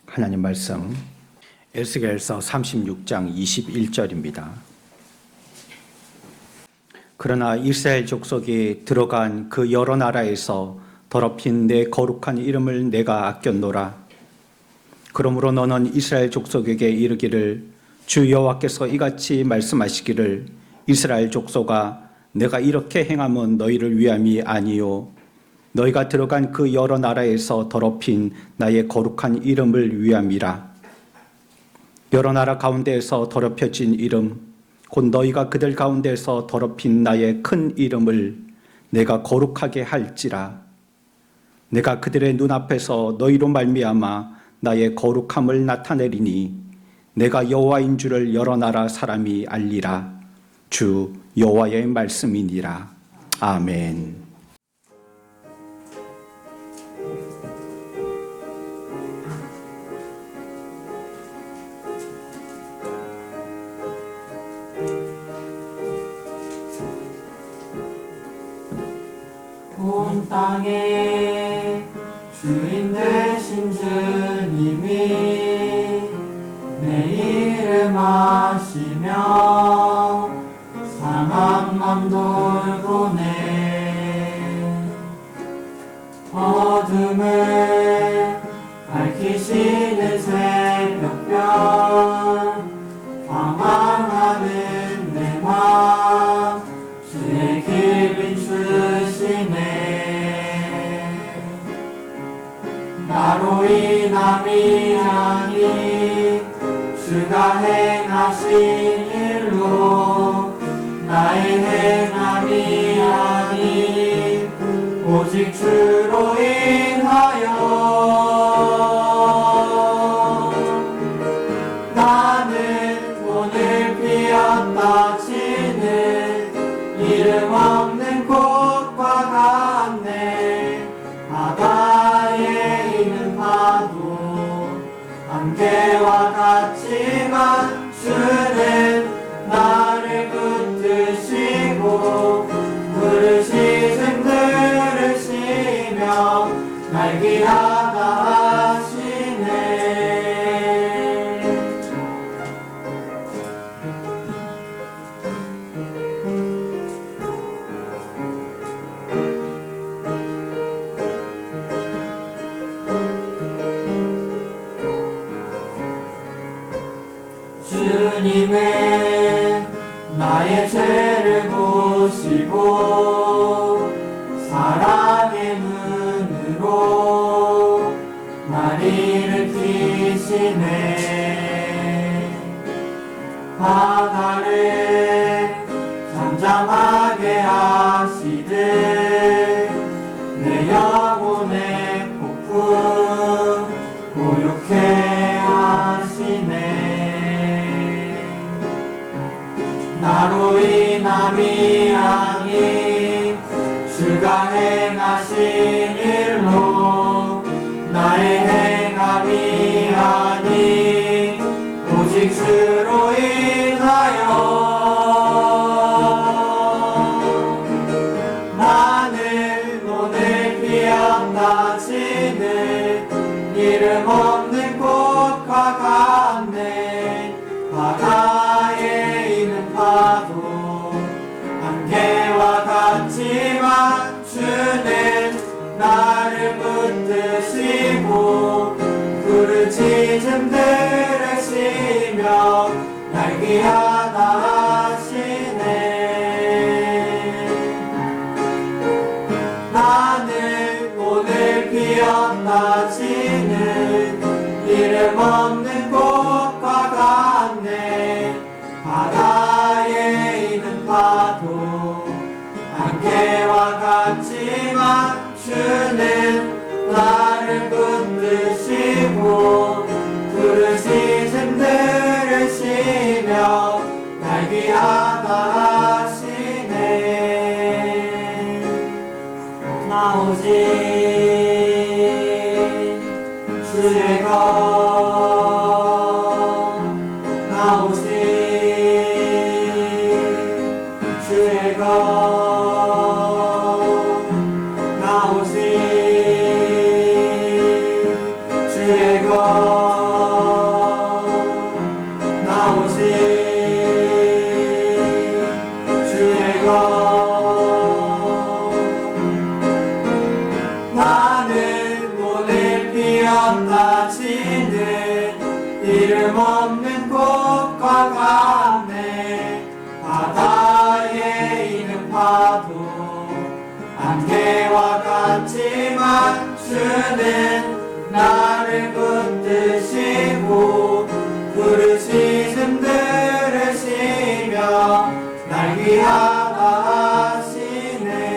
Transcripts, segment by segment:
하나님 말씀 에스겔서 36장 21절입니다. 그러나 이스라엘 족속이 들어간 그 여러 나라에서 더럽힌 내 거룩한 이름을 내가 아꼈노라. 그러므로 너는 이스라엘 족속에게 이르기를 주 여호와께서 이같이 말씀하시기를 이스라엘 족속아 내가 이렇게 행함은 너희를 위함이 아니요 너희가 들어간 그 여러 나라에서 더럽힌 나의 거룩한 이름을 위함이라. 여러 나라 가운데에서 더럽혀진 이름 곧 너희가 그들 가운데서 더럽힌 나의 큰 이름을 내가 거룩하게 할지라. 내가 그들의 눈앞에서 너희로 말미암아 나의 거룩함을 나타내리니 내가 여호와인 줄을 여러 나라 사람이 알리라. 주 여호와의 말씀이니라. 아멘. 온 땅에 주인 되신 주님이 내 이름 아시며 상한 맘 돌보네. 어둠을 밝히시는 새벽별 방황하는 내 맘 주의 길 비추시네. 나로 인함이 아니 주가 행하신 일로 나의 행함이 아니 오직 주로 인하여 나는 오늘 피었다 지는 이름 없는 곳과 같네. 바다에 있는 파도 안개와 같지만 주는 나를 붙드시고 부르시는 들으시며 날 귀하다 하시네. 주님은 나의 죄를 보시고 사랑의 눈으로 날 일으키시네. 바다를 잠잠하게 하시듯 내 영혼의 폭풍 고요케 하시네. 나로 인함이 아니 주가 행하신 일로 나의 행함이 아니 오직 주로 인하여 나는 오늘 피었다 지는 이름 없는 곳과 같네. 바다에 있는 파도 안개와 같지만 주는 나를 붙드시고 부르짖음 들으시며 날 귀하다 하시네. 나는 오늘 피었다 지는 이름 없는 곳과 같네. 바다에 있는 파도 안개와 같지만 주는 나를 붙드시고 부르시즘 들으시며 날 귀하다 하시네. 나 오직 주의 것 나 오직 주의 것 나 오직 주의 것 쏟아지는 이름 없는 꽃과 같네. 바다에 있는 파도 안개와 같지만 주는 나를 붙드시고 부르시는 들으시며 날 위하다 하시네.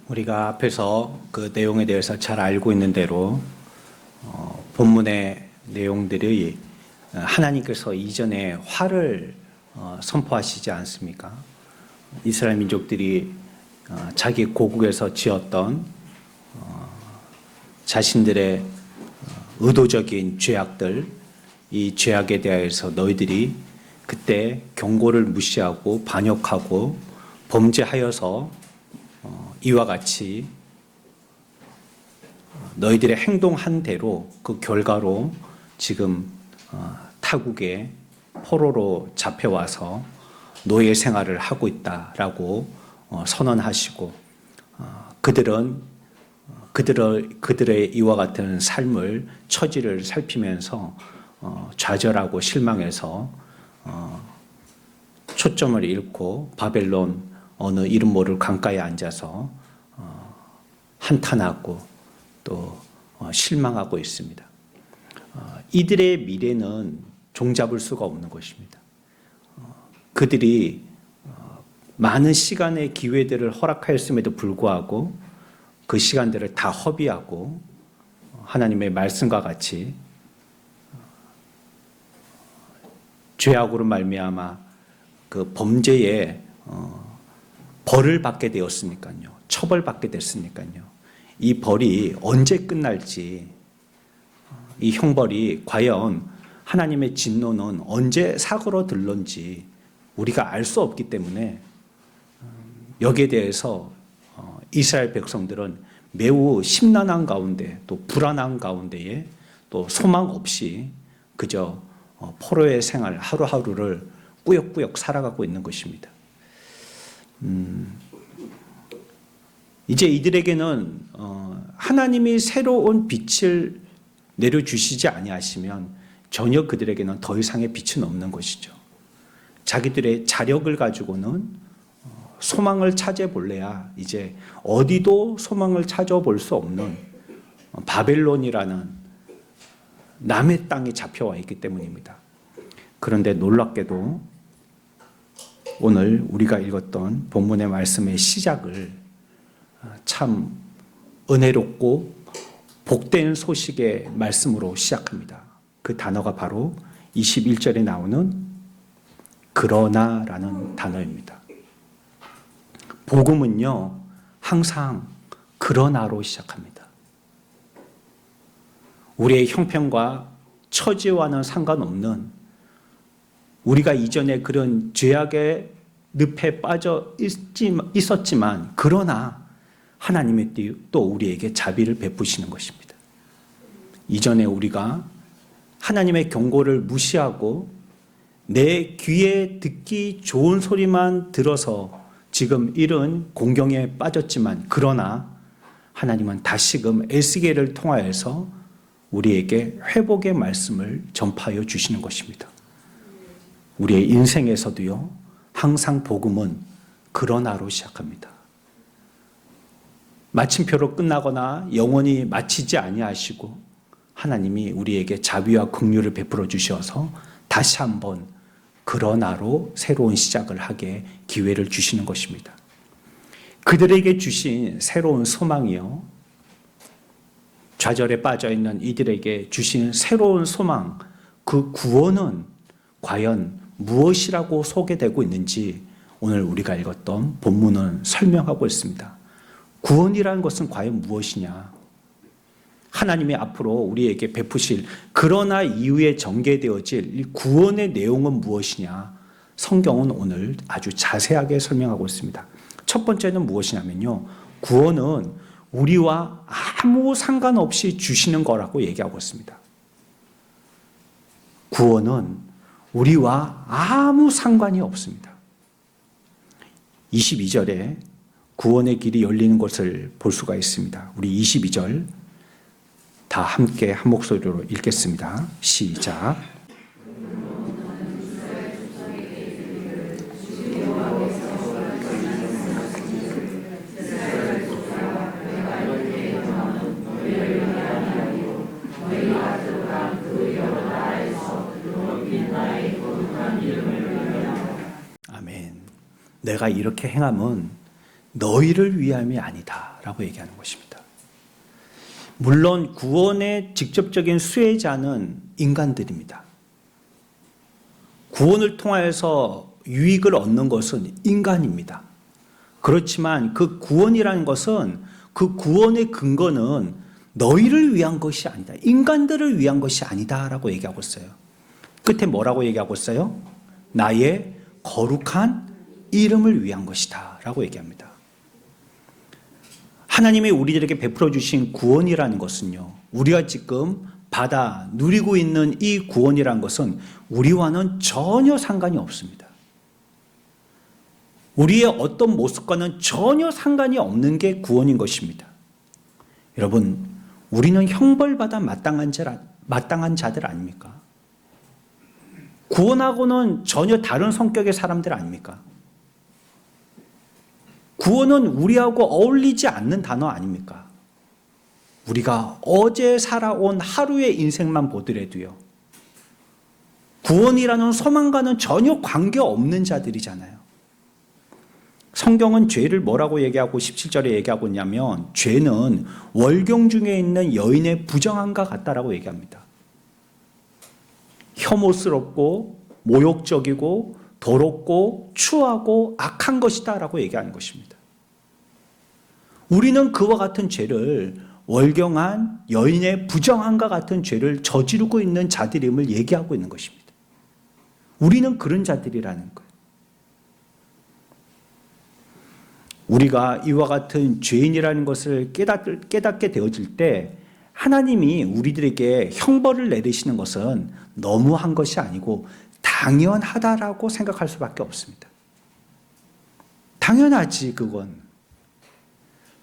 우리가 앞에서 그 내용에 대해서 잘 알고 있는 대로 본문의 내용들이 하나님께서 이전에 화를 선포하시지 않습니까? 이스라엘 민족들이 자기 고국에서 지었던 자신들의 의도적인 죄악들, 이 죄악에 대해서 너희들이 그때 경고를 무시하고 반역하고 범죄하여서 이와 같이 너희들의 행동한 대로 그 결과로 지금 타국에 포로로 잡혀와서 노예 생활을 하고 있다라고 선언하시고 그들의 이와 같은 삶을 처지를 살피면서 좌절하고 실망해서 초점을 잃고 바벨론 어느 이름 모를 강가에 앉아서 한탄하고 또 실망하고 있습니다. 이들의 미래는 종잡을 수가 없는 것입니다. 그들이 많은 시간의 기회들을 허락하였음에도 불구하고 그 시간들을 다 허비하고 하나님의 말씀과 같이 죄악으로 말미암아 그 범죄에 벌을 받게 되었으니까요. 처벌받게 됐으니까요. 이 벌이 언제 끝날지, 이 형벌이 과연 하나님의 진노는 언제 사그러들는지 우리가 알 수 없기 때문에 여기에 대해서 이스라엘 백성들은 매우 심란한 가운데 또 불안한 가운데에 또 소망 없이 그저 포로의 생활 하루하루를 꾸역꾸역 살아가고 있는 것입니다. 이제 이들에게는 하나님이 새로운 빛을 내려주시지 아니하시면 전혀 그들에게는 더 이상의 빛은 없는 것이죠. 자기들의 자력을 가지고는 소망을 찾아볼래야 이제 어디도 소망을 찾아볼 수 없는 바벨론이라는 남의 땅에 잡혀와 있기 때문입니다. 그런데 놀랍게도 오늘 우리가 읽었던 본문의 말씀의 시작을 참 은혜롭고 복된 소식의 말씀으로 시작합니다. 그 단어가 바로 21절에 나오는 그러나라는 단어입니다. 복음은요, 항상 그러나로 시작합니다. 우리의 형편과 처지와는 상관없는 우리가 이전에 그런 죄악의 늪에 빠져 있었지만 그러나 하나님의 또 우리에게 자비를 베푸시는 것입니다. 이전에 우리가 하나님의 경고를 무시하고 내 귀에 듣기 좋은 소리만 들어서 지금 이런 공경에 빠졌지만 그러나 하나님은 다시금 에스겔을 통하여서 우리에게 회복의 말씀을 전파하여 주시는 것입니다. 우리의 인생에서도요, 항상 복음은 그러나로 시작합니다. 마침표로 끝나거나 영원히 마치지 아니하시고 하나님이 우리에게 자비와 긍휼을 베풀어 주셔서 다시 한번 그러나로 새로운 시작을 하게 기회를 주시는 것입니다. 그들에게 주신 새로운 소망이요, 좌절에 빠져있는 이들에게 주신 새로운 소망, 그 구원은 과연 무엇이라고 소개되고 있는지 오늘 우리가 읽었던 본문은 설명하고 있습니다. 구원이라는 것은 과연 무엇이냐? 하나님이 앞으로 우리에게 베푸실 그러나 이후에 전개되어질 이 구원의 내용은 무엇이냐? 성경은 오늘 아주 자세하게 설명하고 있습니다. 첫 번째는 무엇이냐면요, 구원은 우리와 아무 상관없이 주시는 거라고 얘기하고 있습니다. 구원은 우리와 아무 상관이 없습니다. 22절에 구원의 길이 열리는 것을 볼 수가 있습니다. 우리 22절 다 함께 한 목소리로 읽겠습니다. 시작. 아멘. 내가 이렇게 행함은 너희를 위함이 아니다 라고 얘기하는 것입니다. 물론 구원의 직접적인 수혜자는 인간들입니다. 구원을 통하여서 유익을 얻는 것은 인간입니다. 그렇지만 그 구원이라는 것은 그 구원의 근거는 너희를 위한 것이 아니다. 인간들을 위한 것이 아니다 라고 얘기하고 있어요. 끝에 뭐라고 얘기하고 있어요? 나의 거룩한 이름을 위한 것이다 라고 얘기합니다. 하나님이 우리들에게 베풀어 주신 구원이라는 것은요, 우리가 지금 받아 누리고 있는 이 구원이라는 것은 우리와는 전혀 상관이 없습니다. 우리의 어떤 모습과는 전혀 상관이 없는 게 구원인 것입니다. 여러분, 우리는 형벌받아 마땅한 자들 아닙니까? 구원하고는 전혀 다른 성격의 사람들 아닙니까? 구원은 우리하고 어울리지 않는 단어 아닙니까? 우리가 어제 살아온 하루의 인생만 보더라도요, 구원이라는 소망과는 전혀 관계없는 자들이잖아요. 성경은 죄를 뭐라고 얘기하고 17절에 얘기하고 있냐면, 죄는 월경 중에 있는 여인의 부정함과 같다라고 얘기합니다. 혐오스럽고 모욕적이고 더럽고 추하고 악한 것이다 라고 얘기하는 것입니다. 우리는 그와 같은 죄를, 월경한 여인의 부정함과 같은 죄를 저지르고 있는 자들임을 얘기하고 있는 것입니다. 우리는 그런 자들이라는 거예요. 우리가 이와 같은 죄인이라는 것을 깨닫게 되어질 때 하나님이 우리들에게 형벌을 내리시는 것은 너무한 것이 아니고 당연하다라고 생각할 수밖에 없습니다. 당연하지, 그건.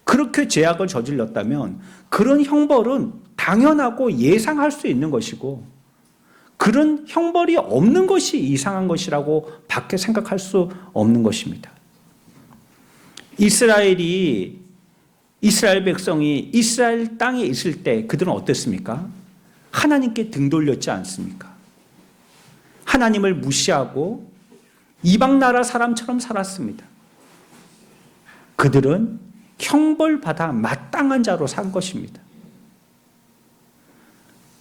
그렇게 죄악을 저질렀다면 그런 형벌은 당연하고 예상할 수 있는 것이고, 그런 형벌이 없는 것이 이상한 것이라고 밖에 생각할 수 없는 것입니다. 이스라엘 백성이 이스라엘 땅에 있을 때 그들은 어땠습니까? 하나님께 등 돌렸지 않습니까? 하나님을 무시하고 이방 나라 사람처럼 살았습니다. 그들은 형벌받아 마땅한 자로 산 것입니다.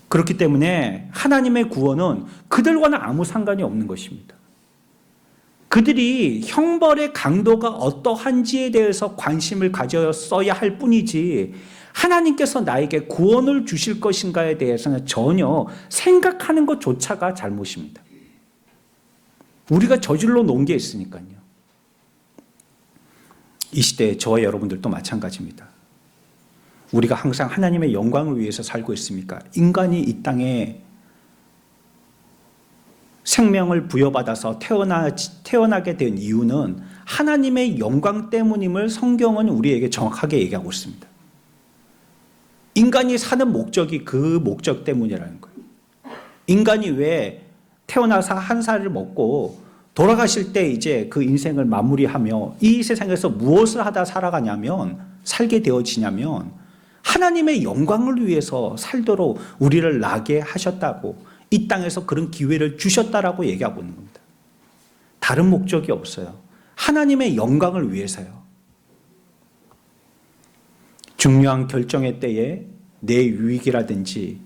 그렇기 때문에 하나님의 구원은 그들과는 아무 상관이 없는 것입니다. 그들이 형벌의 강도가 어떠한지에 대해서 관심을 가졌어야 할 뿐이지, 하나님께서 나에게 구원을 주실 것인가에 대해서는 전혀 생각하는 것조차가 잘못입니다. 우리가 저질러 놓은 게 있으니까요. 이 시대에 저와 여러분들도 마찬가지입니다. 우리가 항상 하나님의 영광을 위해서 살고 있습니까? 인간이 이 땅에 생명을 부여받아서 태어나게 된 이유는 하나님의 영광 때문임을 성경은 우리에게 정확하게 얘기하고 있습니다. 인간이 사는 목적이 그 목적 때문이라는 거예요. 인간이 왜 태어나서 한 살을 먹고 돌아가실 때 이제 그 인생을 마무리하며 이 세상에서 무엇을 하다 살게 되어지냐면, 하나님의 영광을 위해서 살도록 우리를 나게 하셨다고, 이 땅에서 그런 기회를 주셨다라고 얘기하고 있는 겁니다. 다른 목적이 없어요. 하나님의 영광을 위해서요. 중요한 결정의 때에 내 유익이라든지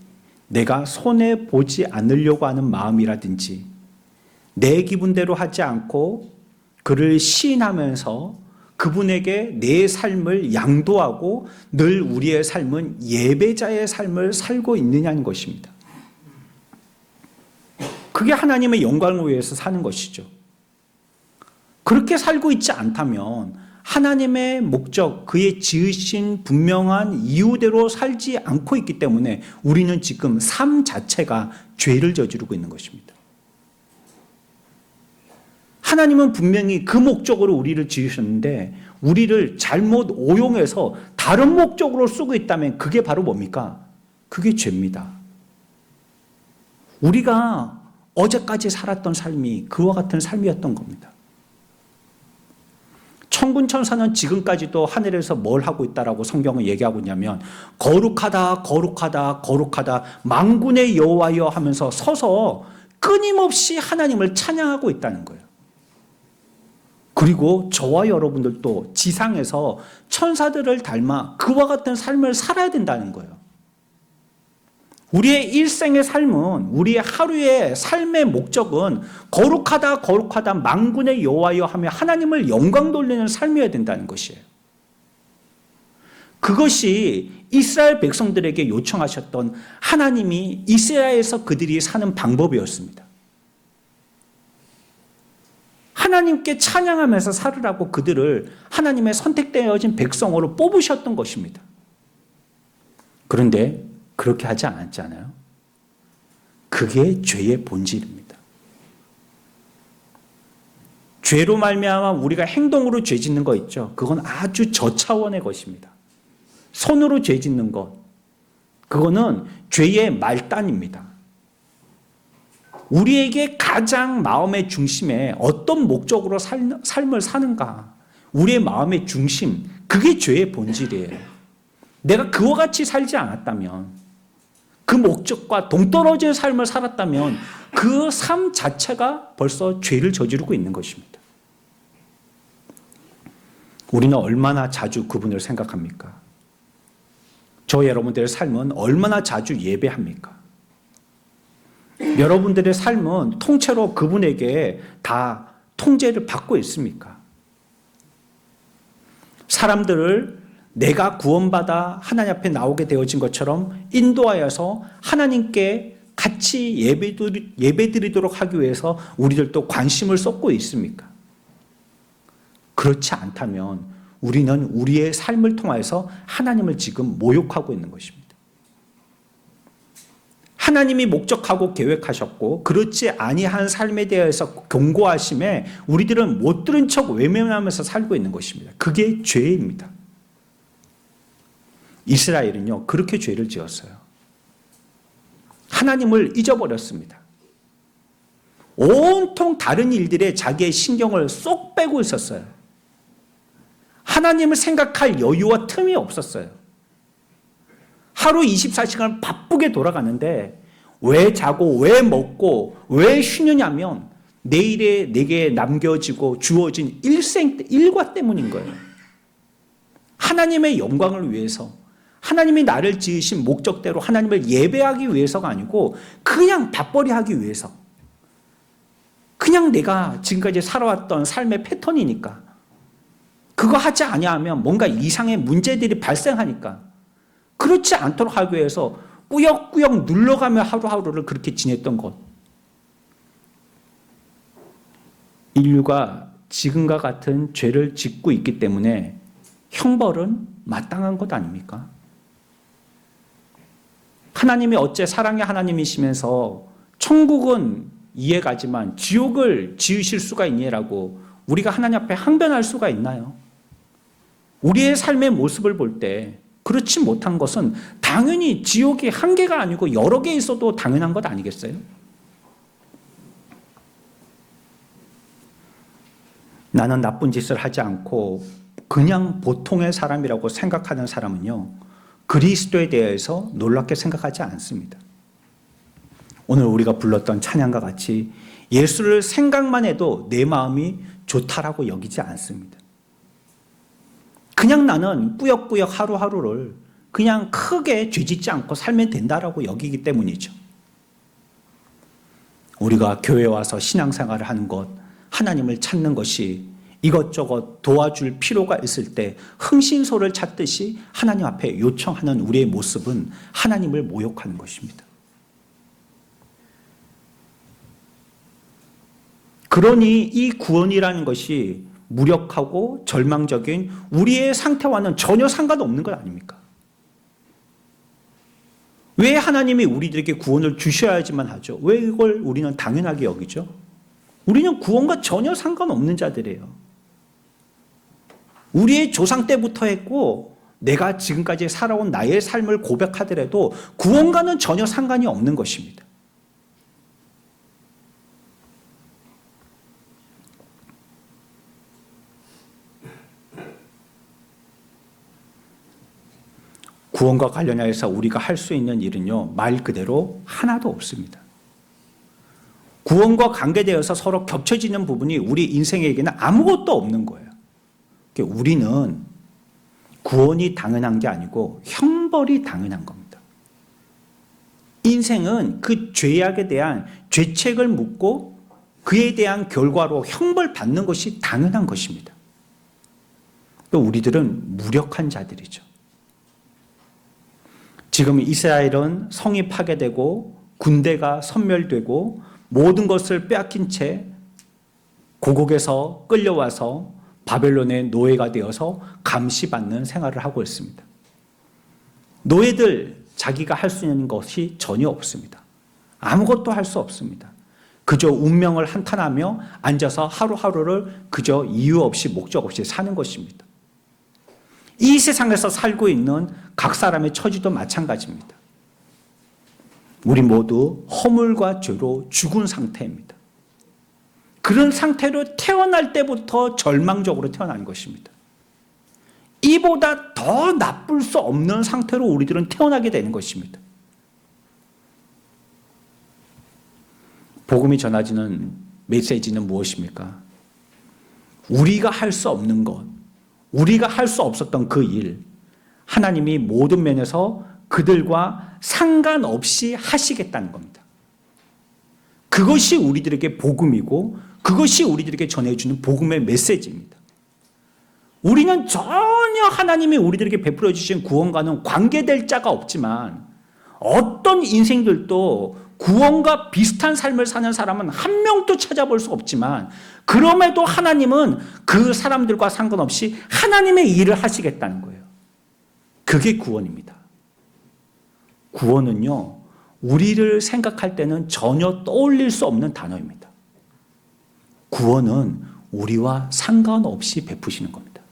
내가 손해보지 않으려고 하는 마음이라든지 내 기분대로 하지 않고 그를 시인하면서 그분에게 내 삶을 양도하고 늘 우리의 삶은 예배자의 삶을 살고 있느냐는 것입니다. 그게 하나님의 영광을 위해서 사는 것이죠. 그렇게 살고 있지 않다면 하나님의 목적, 그의 지으신 분명한 이유대로 살지 않고 있기 때문에 우리는 지금 삶 자체가 죄를 저지르고 있는 것입니다. 하나님은 분명히 그 목적으로 우리를 지으셨는데 우리를 잘못 오용해서 다른 목적으로 쓰고 있다면 그게 바로 뭡니까? 그게 죄입니다. 우리가 어제까지 살았던 삶이 그와 같은 삶이었던 겁니다. 천군 천사는 지금까지도 하늘에서 뭘 하고 있다라고 성경은 얘기하고 있냐면 거룩하다 거룩하다 거룩하다 만군의 여호와여 하면서 서서 끊임없이 하나님을 찬양하고 있다는 거예요. 그리고 저와 여러분들도 지상에서 천사들을 닮아 그와 같은 삶을 살아야 된다는 거예요. 우리의 일생의 삶은, 우리의 하루의 삶의 목적은 거룩하다 거룩하다 만군의 여호와여 하며 하나님을 영광 돌리는 삶이어야 된다는 것이에요. 그것이 이스라엘 백성들에게 요청하셨던 하나님이 이스라엘에서 그들이 사는 방법이었습니다. 하나님께 찬양하면서 살으라고 그들을 하나님의 선택되어진 백성으로 뽑으셨던 것입니다. 그런데 그렇게 하지 않았잖아요. 그게 죄의 본질입니다. 죄로 말미암아 우리가 행동으로 죄 짓는 거 있죠. 그건 아주 저차원의 것입니다. 손으로 죄 짓는 것, 그거는 죄의 말단입니다. 우리에게 가장 마음의 중심에 어떤 목적으로 삶을 사는가, 우리의 마음의 중심, 그게 죄의 본질이에요. 내가 그와 같이 살지 않았다면, 그 목적과 동떨어진 삶을 살았다면 그 삶 자체가 벌써 죄를 저지르고 있는 것입니다. 우리는 얼마나 자주 그분을 생각합니까? 저 여러분들의 삶은 얼마나 자주 예배합니까? 여러분들의 삶은 통째로 그분에게 다 통제를 받고 있습니까? 사람들을 내가 구원받아 하나님 앞에 나오게 되어진 것처럼 인도하여서 하나님께 같이 예배드리도록 하기 위해서 우리들도 관심을 쏟고 있습니까? 그렇지 않다면 우리는 우리의 삶을 통하여서 하나님을 지금 모욕하고 있는 것입니다. 하나님이 목적하고 계획하셨고 그렇지 아니한 삶에 대해서 경고하심에 우리들은 못 들은 척 외면하면서 살고 있는 것입니다. 그게 죄입니다. 이스라엘은요, 그렇게 죄를 지었어요. 하나님을 잊어버렸습니다. 온통 다른 일들에 자기의 신경을 쏙 빼고 있었어요. 하나님을 생각할 여유와 틈이 없었어요. 하루 24시간을 바쁘게 돌아가는데 왜 자고 왜 먹고 왜 쉬느냐면 내일에 내게 남겨지고 주어진 일과 때문인 거예요. 하나님의 영광을 위해서, 하나님이 나를 지으신 목적대로 하나님을 예배하기 위해서가 아니고 그냥 밥벌이 하기 위해서, 그냥 내가 지금까지 살아왔던 삶의 패턴이니까, 그거 하지 아니하면 뭔가 이상의 문제들이 발생하니까 그렇지 않도록 하기 위해서 꾸역꾸역 눌러가며 하루하루를 그렇게 지냈던 것. 인류가 지금과 같은 죄를 짓고 있기 때문에 형벌은 마땅한 것 아닙니까? 하나님이 어째 사랑의 하나님이시면서 천국은 이해가지만 지옥을 지으실 수가 있냐라고 우리가 하나님 앞에 항변할 수가 있나요? 우리의 삶의 모습을 볼 때 그렇지 못한 것은 당연히 지옥이 한 개가 아니고 여러 개 있어도 당연한 것 아니겠어요? 나는 나쁜 짓을 하지 않고 그냥 보통의 사람이라고 생각하는 사람은요, 그리스도에 대해서 놀랍게 생각하지 않습니다. 오늘 우리가 불렀던 찬양과 같이 예수를 생각만 해도 내 마음이 좋다라고 여기지 않습니다. 그냥 나는 꾸역꾸역 하루하루를 그냥 크게 죄짓지 않고 살면 된다라고 여기기 때문이죠. 우리가 교회에 와서 신앙생활을 하는 것, 하나님을 찾는 것이 이것저것 도와줄 필요가 있을 때 흥신소를 찾듯이 하나님 앞에 요청하는 우리의 모습은 하나님을 모욕하는 것입니다. 그러니 이 구원이라는 것이 무력하고 절망적인 우리의 상태와는 전혀 상관없는 것 아닙니까? 왜 하나님이 우리들에게 구원을 주셔야지만 하죠? 왜 이걸 우리는 당연하게 여기죠? 우리는 구원과 전혀 상관없는 자들이에요. 우리의 조상 때부터 했고 내가 지금까지 살아온 나의 삶을 고백하더라도 구원과는 전혀 상관이 없는 것입니다. 구원과 관련해서 우리가 할 수 있는 일은요, 말 그대로 하나도 없습니다. 구원과 관계되어서 서로 겹쳐지는 부분이 우리 인생에게는 아무것도 없는 거예요. 우리는 구원이 당연한 게 아니고 형벌이 당연한 겁니다. 인생은 그 죄악에 대한 죄책을 묻고 그에 대한 결과로 형벌 받는 것이 당연한 것입니다. 또 우리들은 무력한 자들이죠. 지금 이스라엘은 성이 파괴되고 군대가 섬멸되고 모든 것을 빼앗긴 채 고국에서 끌려와서 바벨론의 노예가 되어서 감시받는 생활을 하고 있습니다. 노예들 자기가 할 수 있는 것이 전혀 없습니다. 아무것도 할 수 없습니다. 그저 운명을 한탄하며 앉아서 하루하루를 그저 이유 없이 목적 없이 사는 것입니다. 이 세상에서 살고 있는 각 사람의 처지도 마찬가지입니다. 우리 모두 허물과 죄로 죽은 상태입니다. 그런 상태로 태어날 때부터 절망적으로 태어난 것입니다. 이보다 더 나쁠 수 없는 상태로 우리들은 태어나게 되는 것입니다. 복음이 전하지는 메시지는 무엇입니까? 우리가 할 수 없는 것, 우리가 할 수 없었던 그 일, 하나님이 모든 면에서 그들과 상관없이 하시겠다는 겁니다. 그것이 우리들에게 복음이고 그것이 우리들에게 전해주는 복음의 메시지입니다. 우리는 전혀 하나님이 우리들에게 베풀어 주신 구원과는 관계될 자가 없지만 어떤 인생들도 구원과 비슷한 삶을 사는 사람은 한 명도 찾아볼 수 없지만 그럼에도 하나님은 그 사람들과 상관없이 하나님의 일을 하시겠다는 거예요. 그게 구원입니다. 구원은요, 우리를 생각할 때는 전혀 떠올릴 수 없는 단어입니다. 구원은 우리와 상관없이 베푸시는 겁니다.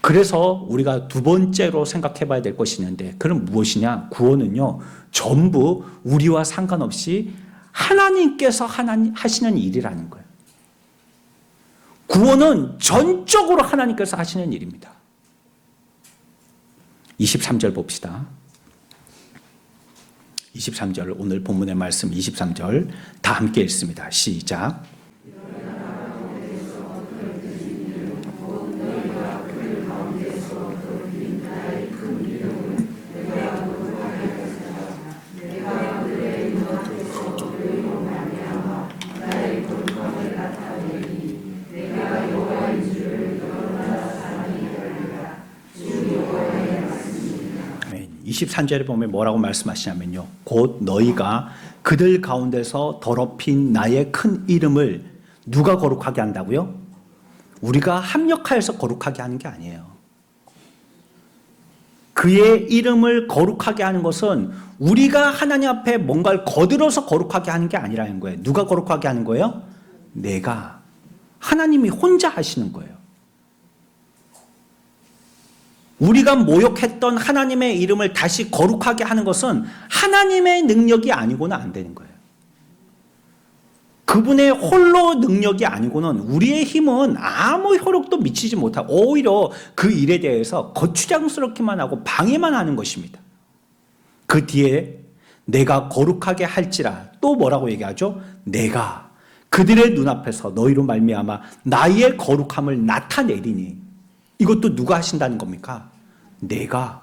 그래서 우리가 두 번째로 생각해 봐야 될 것이 있는데, 그럼 무엇이냐? 구원은요, 전부 우리와 상관없이 하나님께서 하시는 일이라는 거예요. 구원은 전적으로 하나님께서 하시는 일입니다. 23절 봅시다. 23절, 오늘 본문의 말씀 23절 다 함께 읽습니다. 시작. 아멘. 23절에 보면 뭐라고 말씀하시냐면요, 곧 너희가 그들 가운데서 더럽힌 나의 큰 이름을 누가 거룩하게 한다고요? 우리가 합력하여서 거룩하게 하는 게 아니에요. 그의 이름을 거룩하게 하는 것은 우리가 하나님 앞에 뭔가를 거들어서 거룩하게 하는 게 아니라는 거예요. 누가 거룩하게 하는 거예요? 내가. 하나님이 혼자 하시는 거예요. 우리가 모욕했던 하나님의 이름을 다시 거룩하게 하는 것은 하나님의 능력이 아니고는 안 되는 거예요. 그분의 홀로 능력이 아니고는 우리의 힘은 아무 효력도 미치지 못하고 오히려 그 일에 대해서 거추장스럽기만 하고 방해만 하는 것입니다. 그 뒤에 내가 거룩하게 할지라 또 뭐라고 얘기하죠? 내가 그들의 눈앞에서 너희로 말미암아 나의 거룩함을 나타내리니, 이것도 누가 하신다는 겁니까? 내가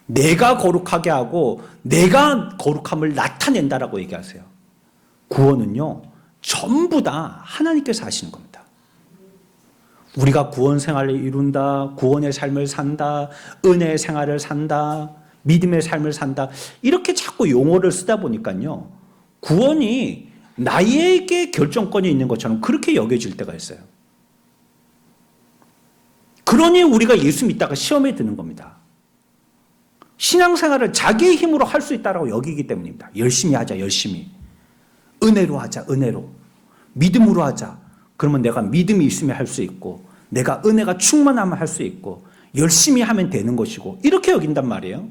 거룩하게 하고 내가 거룩함을 나타낸다라고 얘기하세요. 구원은요, 전부 다 하나님께서 하시는 겁니다. 우리가 구원 생활을 이룬다, 구원의 삶을 산다, 은혜의 생활을 산다, 믿음의 삶을 산다, 이렇게 자꾸 용어를 쓰다 보니까요, 구원이 나에게 결정권이 있는 것처럼 그렇게 여겨질 때가 있어요. 그러니 우리가 예수 믿다가 시험에 드는 겁니다. 신앙생활을 자기의 힘으로 할 수 있다고 여기기 때문입니다. 열심히 하자, 열심히. 은혜로 하자, 은혜로. 믿음으로 하자. 그러면 내가 믿음이 있으면 할 수 있고, 내가 은혜가 충만하면 할 수 있고, 열심히 하면 되는 것이고, 이렇게 여긴단 말이에요.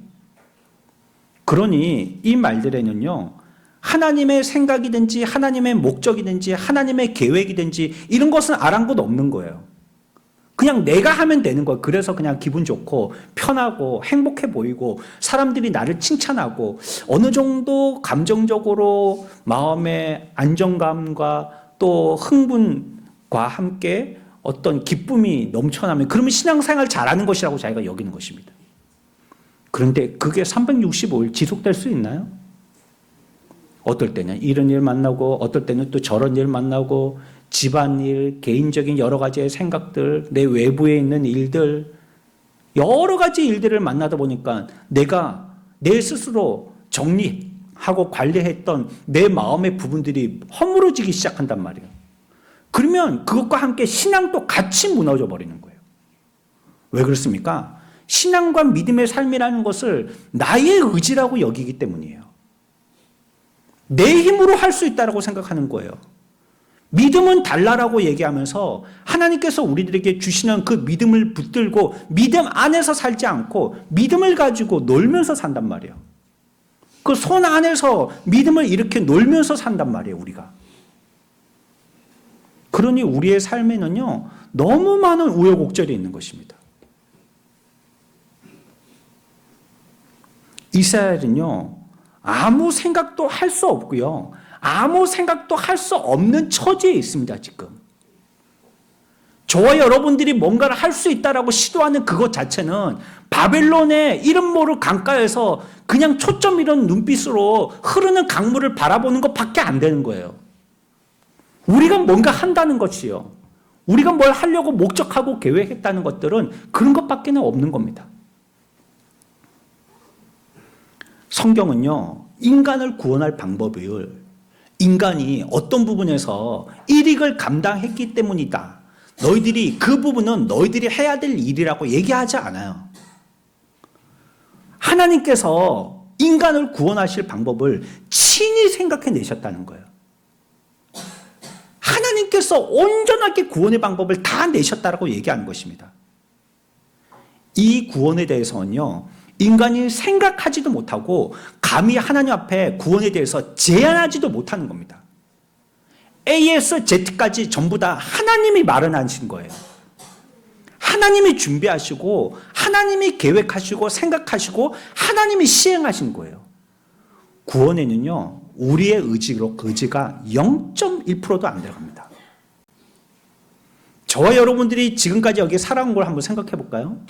그러니 이 말들에는요, 하나님의 생각이든지 하나님의 목적이든지 하나님의 계획이든지 이런 것은 아랑곳 없는 거예요. 그냥 내가 하면 되는 거예요. 그래서 그냥 기분 좋고 편하고 행복해 보이고 사람들이 나를 칭찬하고 어느 정도 감정적으로 마음의 안정감과 또 흥분과 함께 어떤 기쁨이 넘쳐나면 그러면 신앙생활 잘하는 것이라고 자기가 여기는 것입니다. 그런데 그게 365일 지속될 수 있나요? 어떨 때는 이런 일 만나고 어떨 때는 또 저런 일 만나고 집안일, 개인적인 여러 가지의 생각들, 내 외부에 있는 일들, 여러 가지 일들을 만나다 보니까 내가 내 스스로 정리하고 관리했던 내 마음의 부분들이 허물어지기 시작한단 말이에요. 그러면 그것과 함께 신앙도 같이 무너져 버리는 거예요. 왜 그렇습니까? 신앙과 믿음의 삶이라는 것을 나의 의지라고 여기기 때문이에요. 내 힘으로 할 수 있다고 생각하는 거예요. 믿음은 달라라고 얘기하면서 하나님께서 우리들에게 주시는 그 믿음을 붙들고 믿음 안에서 살지 않고 믿음을 가지고 놀면서 산단 말이에요. 그 손 안에서 믿음을 이렇게 놀면서 산단 말이에요, 우리가. 그러니 우리의 삶에는요, 너무 많은 우여곡절이 있는 것입니다. 이스라엘은요, 아무 생각도 할 수 없고요, 아무 생각도 할 수 없는 처지에 있습니다, 지금. 저와 여러분들이 뭔가를 할 수 있다라고 시도하는 그것 자체는 바벨론의 이름 모를 강가에서 그냥 초점 잃은 눈빛으로 흐르는 강물을 바라보는 것밖에 안 되는 거예요. 우리가 뭔가 한다는 것이요, 우리가 뭘 하려고 목적하고 계획했다는 것들은 그런 것밖에 없는 겁니다. 성경은요, 인간을 구원할 방법을 인간이 어떤 부분에서 일익을 감당했기 때문이다, 너희들이 그 부분은 너희들이 해야 될 일이라고 얘기하지 않아요. 하나님께서 인간을 구원하실 방법을 친히 생각해내셨다는 거예요. 하나님께서 온전하게 구원의 방법을 다 내셨다라고 얘기하는 것입니다. 이 구원에 대해서는요, 인간이 생각하지도 못하고 감히 하나님 앞에 구원에 대해서 제안하지도 못하는 겁니다. A에서 Z까지 전부 다 하나님이 마련하신 거예요. 하나님이 준비하시고 하나님이 계획하시고 생각하시고 하나님이 시행하신 거예요. 구원에는요, 우리의 의지가 0.1%도 안 들어갑니다. 저와 여러분들이 지금까지 여기 살아온 걸 한번 생각해 볼까요?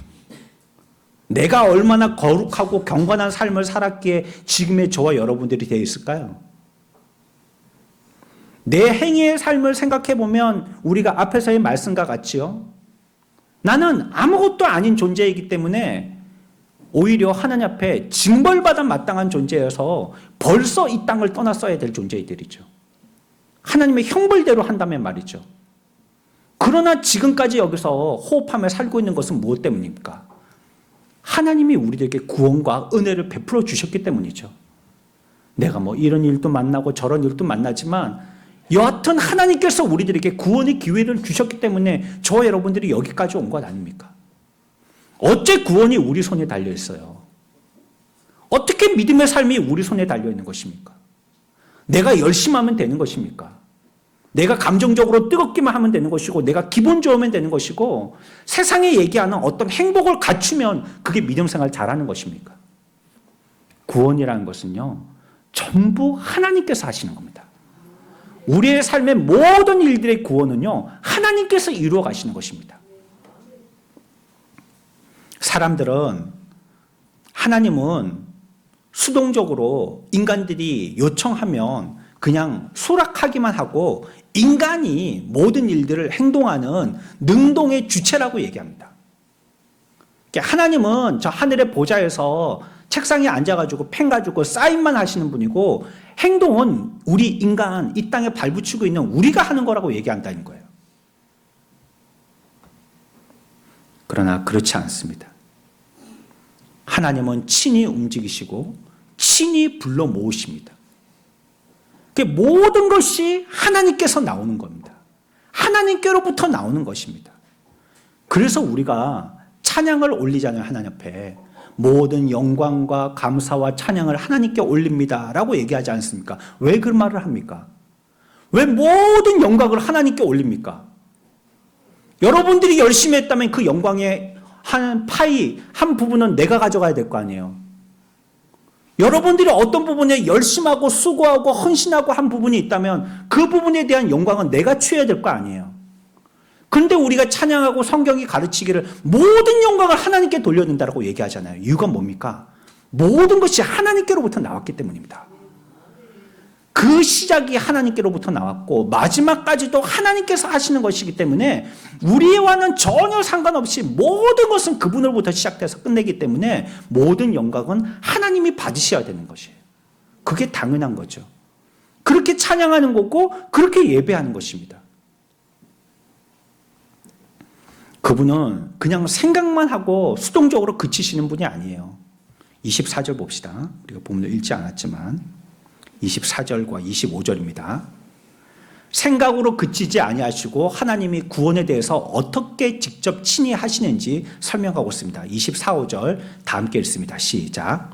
내가 얼마나 거룩하고 경건한 삶을 살았기에 지금의 저와 여러분들이 되어 있을까요? 내 행위의 삶을 생각해 보면 우리가 앞에서의 말씀과 같지요. 나는 아무것도 아닌 존재이기 때문에 오히려 하나님 앞에 징벌받아 마땅한 존재여서 벌써 이 땅을 떠났어야 될 존재들이죠. 하나님의 형벌대로 한다면 말이죠. 그러나 지금까지 여기서 호흡하며 살고 있는 것은 무엇 때문입니까? 하나님이 우리들에게 구원과 은혜를 베풀어 주셨기 때문이죠. 내가 뭐 이런 일도 만나고 저런 일도 만나지만 여하튼 하나님께서 우리들에게 구원의 기회를 주셨기 때문에 저와 여러분들이 여기까지 온 것 아닙니까? 어째 구원이 우리 손에 달려 있어요? 어떻게 믿음의 삶이 우리 손에 달려 있는 것입니까? 내가 열심히 하면 되는 것입니까? 내가 감정적으로 뜨겁기만 하면 되는 것이고 내가 기분 좋으면 되는 것이고 세상에 얘기하는 어떤 행복을 갖추면 그게 믿음 생활 잘하는 것입니까? 구원이라는 것은요, 전부 하나님께서 하시는 겁니다. 우리의 삶의 모든 일들의 구원은요, 하나님께서 이루어 가시는 것입니다. 사람들은, 하나님은 수동적으로 인간들이 요청하면 그냥 수락하기만 하고 인간이 모든 일들을 행동하는 능동의 주체라고 얘기합니다. 하나님은 저 하늘의 보좌에서 책상에 앉아가지고 펜 가지고 사인만 하시는 분이고 행동은 우리 인간, 이 땅에 발붙이고 있는 우리가 하는 거라고 얘기한다는 거예요. 그러나 그렇지 않습니다. 하나님은 친히 움직이시고 친히 불러 모으십니다. 모든 것이 하나님께서 나오는 겁니다. 하나님께로부터 나오는 것입니다. 그래서 우리가 찬양을 올리잖아요. 하나님 앞에 모든 영광과 감사와 찬양을 하나님께 올립니다 라고 얘기하지 않습니까? 왜 그 말을 합니까? 왜 모든 영광을 하나님께 올립니까? 여러분들이 열심히 했다면 그 영광의 한 부분은 내가 가져가야 될 거 아니에요. 여러분들이 어떤 부분에 열심하고 수고하고 헌신하고 한 부분이 있다면 그 부분에 대한 영광은 내가 취해야 될 거 아니에요. 그런데 우리가 찬양하고 성경이 가르치기를 모든 영광을 하나님께 돌려준다고 얘기하잖아요. 이유가 뭡니까? 모든 것이 하나님께로부터 나왔기 때문입니다. 그 시작이 하나님께로부터 나왔고 마지막까지도 하나님께서 하시는 것이기 때문에 우리와는 전혀 상관없이 모든 것은 그분으로부터 시작돼서 끝내기 때문에 모든 영광은 하나님이 받으셔야 되는 것이에요. 그게 당연한 거죠. 그렇게 찬양하는 거고 그렇게 예배하는 것입니다. 그분은 그냥 생각만 하고 수동적으로 그치시는 분이 아니에요. 24절 봅시다. 우리가 본문을 읽지 않았지만 24절과 25절입니다. 생각으로 그치지 아니하시고 하나님이 구원에 대해서 어떻게 직접 친히 하시는지 설명하고 있습니다. 24, 5절 다 함께 읽습니다. 시작.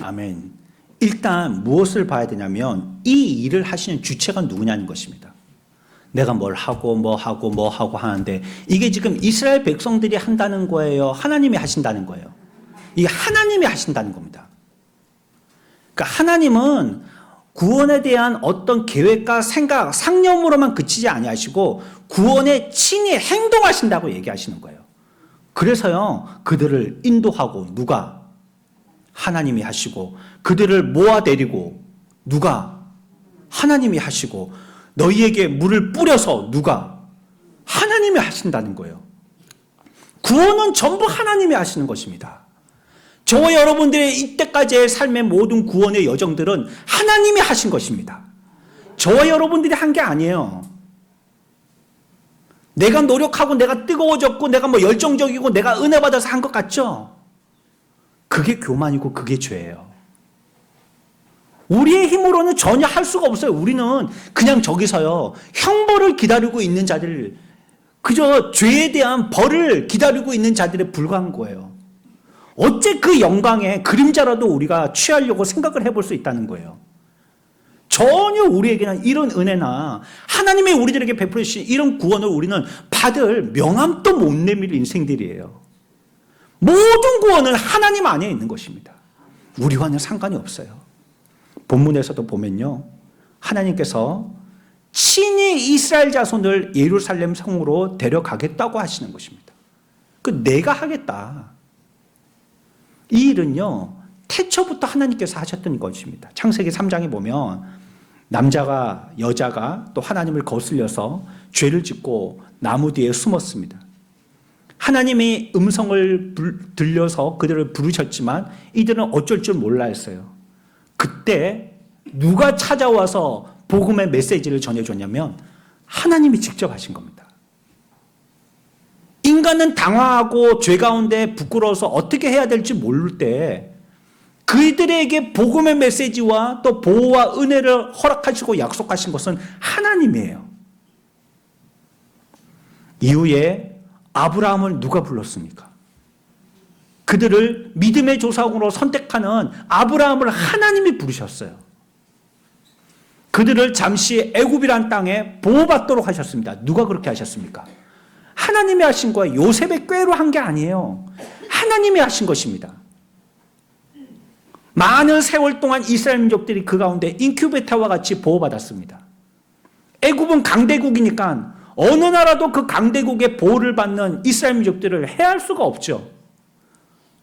아멘. 일단 무엇을 봐야 되냐면 이 일을 하시는 주체가 누구냐는 것입니다. 내가 뭘 하고 뭐 하고 하는데 이게 지금 이스라엘 백성들이 한다는 거예요? 하나님이 하신다는 거예요? 이게 하나님이 하신다는 겁니다. 그러니까 하나님은 구원에 대한 어떤 계획과 생각, 상념으로만 그치지 아니하시고 구원에 친히 행동하신다고 얘기하시는 거예요. 그래서요 그들을 인도하고 누가? 하나님이 하시고 그들을 모아내리고 누가? 하나님이 하시고 너희에게 물을 뿌려서 누가? 하나님이 하신다는 거예요. 구원은 전부 하나님이 하시는 것입니다. 저와 여러분들의 이때까지의 삶의 모든 구원의 여정들은 하나님이 하신 것입니다. 저와 여러분들이 한 게 아니에요. 내가 노력하고 내가 뜨거워졌고 내가 뭐 열정적이고 내가 은혜 받아서 한 것 같죠? 그게 교만이고 그게 죄예요. 우리의 힘으로는 전혀 할 수가 없어요. 우리는 그냥 저기서요 형벌을 기다리고 있는 자들, 그저 죄에 대한 벌을 기다리고 있는 자들에 불과한 거예요. 어째 그 영광의 그림자라도 우리가 취하려고 생각을 해볼 수 있다는 거예요. 전혀 우리에게는 이런 은혜나 하나님의 우리들에게 베풀으신 이런 구원을 우리는 받을 명함도 못 내밀 인생들이에요. 모든 구원은 하나님 안에 있는 것입니다. 우리와는 상관이 없어요. 본문에서도 보면요 하나님께서 친히 이스라엘 자손을 예루살렘 성으로 데려가겠다고 하시는 것입니다. 그 내가 하겠다. 이 일은요 태초부터 하나님께서 하셨던 것입니다. 창세기 3장에 보면 남자가 여자가 또 하나님을 거슬려서 죄를 짓고 나무 뒤에 숨었습니다. 하나님이 음성을 들려서 그들을 부르셨지만 이들은 어쩔 줄 몰라 했어요. 그때 누가 찾아와서 복음의 메시지를 전해줬냐면 하나님이 직접 하신 겁니다. 인간은 당황하고 죄 가운데 부끄러워서 어떻게 해야 될지 모를 때 그들에게 복음의 메시지와 또 보호와 은혜를 허락하시고 약속하신 것은 하나님이에요. 이후에 아브라함을 누가 불렀습니까? 그들을 믿음의 조상으로 선택하는 아브라함을 하나님이 부르셨어요. 그들을 잠시 애굽이란 땅에 보호받도록 하셨습니다. 누가 그렇게 하셨습니까? 하나님이 하신 거예요. 요셉의 꾀로 한 게 아니에요. 하나님이 하신 것입니다. 많은 세월 동안 이스라엘 민족들이 그 가운데 인큐베이터와 같이 보호받았습니다. 애굽은 강대국이니까 어느 나라도 그 강대국의 보호를 받는 이스라엘 민족들을 해할 수가 없죠.